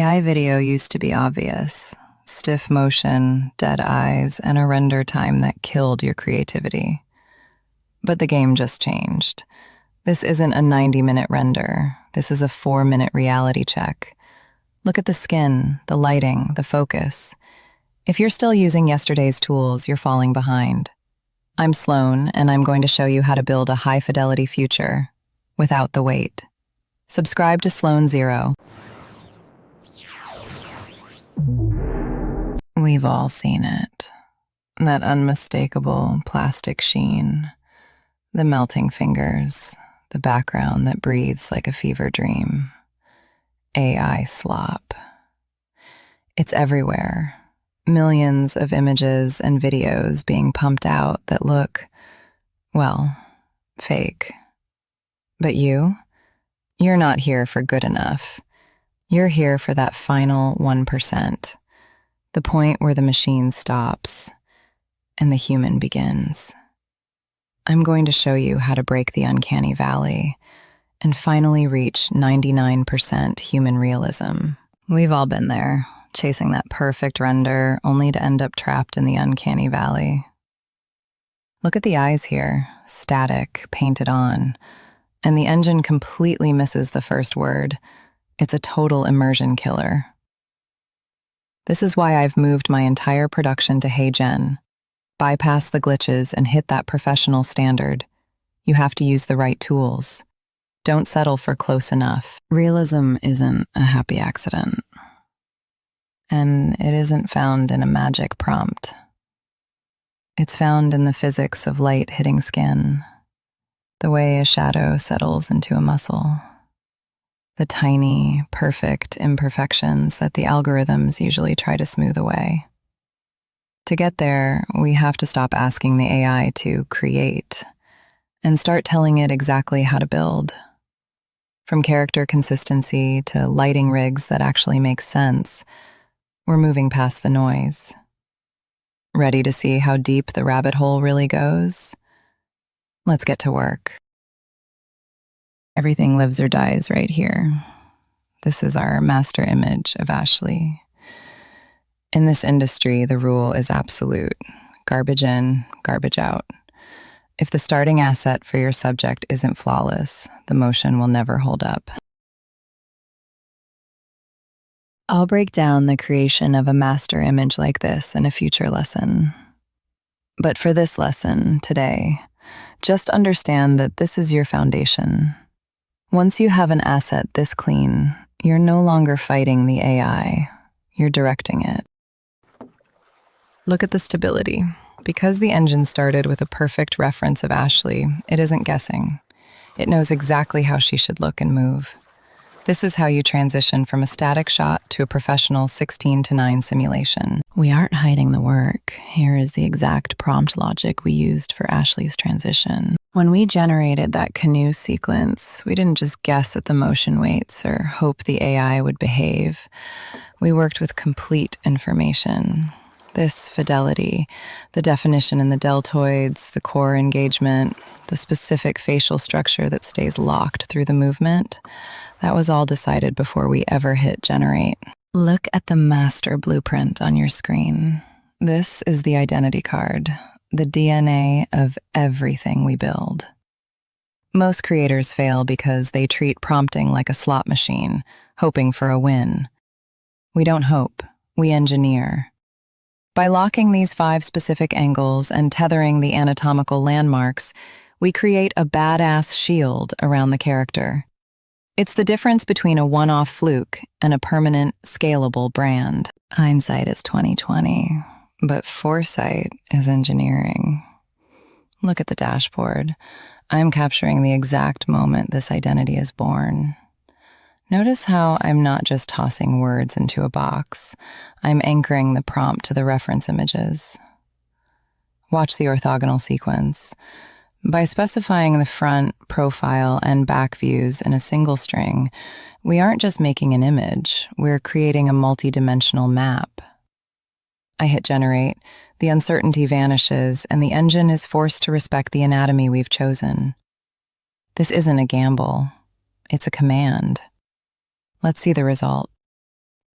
AI video used to be obvious. Stiff motion, dead eyes, and a render time that killed your creativity. But the game just changed. This isn't a 90-minute render. This is a 4-minute reality check. Look at the skin, the lighting, the focus. If you're still using yesterday's tools, you're falling behind. I'm Sloane, and I'm going to show you how to build a high-fidelity future without the wait. Subscribe to Sloane Zero. We've all seen it. That unmistakable plastic sheen, the melting fingers, the background that breathes like a fever dream. AI slop. It's everywhere. Millions of images and videos being pumped out that look, well, fake. But you're not here for good enough. You're here for that final 1%, the point where the machine stops and the human begins. I'm going to show you how to break the uncanny valley and finally reach 99% human realism. We've all been there, chasing that perfect render only to end up trapped in the uncanny valley. Look at the eyes here, static, painted on, and the engine completely misses the first word. It's a total immersion killer. This is why I've moved my entire production to HeyGen. Bypass the glitches and hit that professional standard. You have to use the right tools. Don't settle for close enough. Realism isn't a happy accident. And it isn't found in a magic prompt. It's found in the physics of light hitting skin, the way a shadow settles into a muscle, the tiny, perfect imperfections that the algorithms usually try to smooth away. To get there, we have to stop asking the AI to create and start telling it exactly how to build. From character consistency to lighting rigs that actually make sense, we're moving past the noise. Ready to see how deep the rabbit hole really goes? Let's get to work. Everything lives or dies right here. This is our master image of Ashley. In this industry, the rule is absolute. Garbage in, garbage out. If the starting asset for your subject isn't flawless, the motion will never hold up. I'll break down the creation of a master image like this in a future lesson. But for this lesson today, just understand that this is your foundation. Once you have an asset this clean, you're no longer fighting the AI, you're directing it. Look at the stability. Because the engine started with a perfect reference of Ashley, it isn't guessing. It knows exactly how she should look and move. This is how you transition from a static shot to a professional 16:9 simulation. We aren't hiding the work. Here is the exact prompt logic we used for Ashley's transition. When we generated that canoe sequence, we didn't just guess at the motion weights or hope the AI would behave. We worked with complete information. This fidelity, the definition in the deltoids, the core engagement, the specific facial structure that stays locked through the movement, that was all decided before we ever hit generate. Look at the master blueprint on your screen. This is the identity card, the DNA of everything we build. Most creators fail because they treat prompting like a slot machine, hoping for a win. We don't hope, we engineer. By locking these 5 specific angles and tethering the anatomical landmarks, we create a badass shield around the character. It's the difference between a one-off fluke and a permanent, scalable brand. Hindsight is 20/20, but foresight is engineering. Look at the dashboard. I'm capturing the exact moment this identity is born. Notice how I'm not just tossing words into a box. I'm anchoring the prompt to the reference images. Watch the orthogonal sequence. By specifying the front, profile, and back views in a single string, we aren't just making an image, we're creating a multi-dimensional map. I hit generate, the uncertainty vanishes, and the engine is forced to respect the anatomy we've chosen. This isn't a gamble, it's a command. Let's see the result.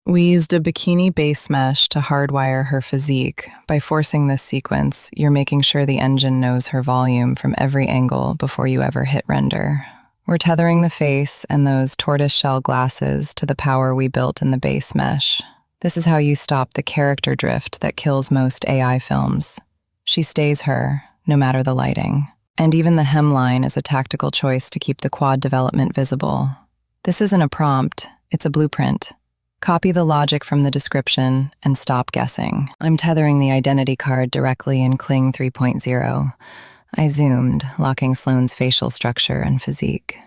We used a bikini base mesh to hardwire her physique. By forcing this sequence, you're making sure the engine knows her volume from every angle before you ever hit render. We're tethering the face and those tortoiseshell glasses to the power we built in the base mesh. This is how you stop the character drift that kills most AI films. She stays her, no matter the lighting. And even the hemline is a tactical choice to keep the quad development visible. This isn't a prompt, it's a blueprint. Copy the logic from the description and stop guessing. I'm tethering the identity card directly in Kling 3.0. I zoomed, locking Sloane's facial structure and physique.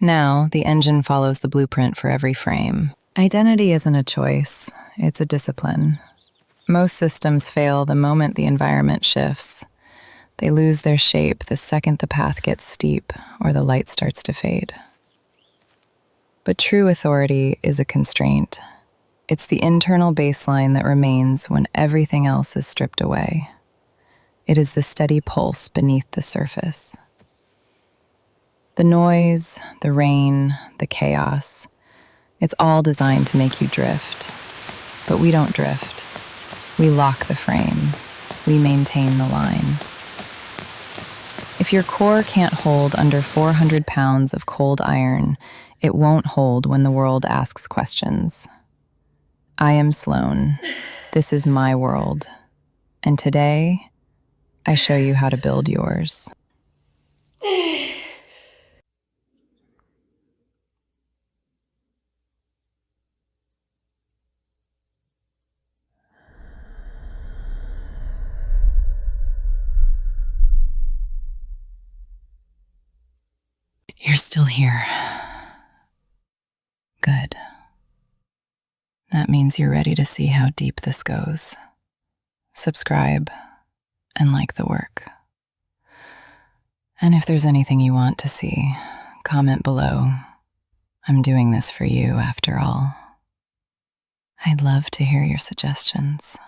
Now, the engine follows the blueprint for every frame. Identity isn't a choice, it's a discipline. Most systems fail the moment the environment shifts. They lose their shape the second the path gets steep or the light starts to fade. But true authority is a constraint. It's the internal baseline that remains when everything else is stripped away. It is the steady pulse beneath the surface. The noise, the rain, the chaos, it's all designed to make you drift. But we don't drift. We lock the frame. We maintain the line. If your core can't hold under 400 pounds of cold iron, it won't hold when the world asks questions. I am Sloane. This is my world. And today, I show you how to build yours. You're still here. Good. That means you're ready to see how deep this goes. Subscribe and like the work. And if there's anything you want to see, comment below. I'm doing this for you after all. I'd love to hear your suggestions.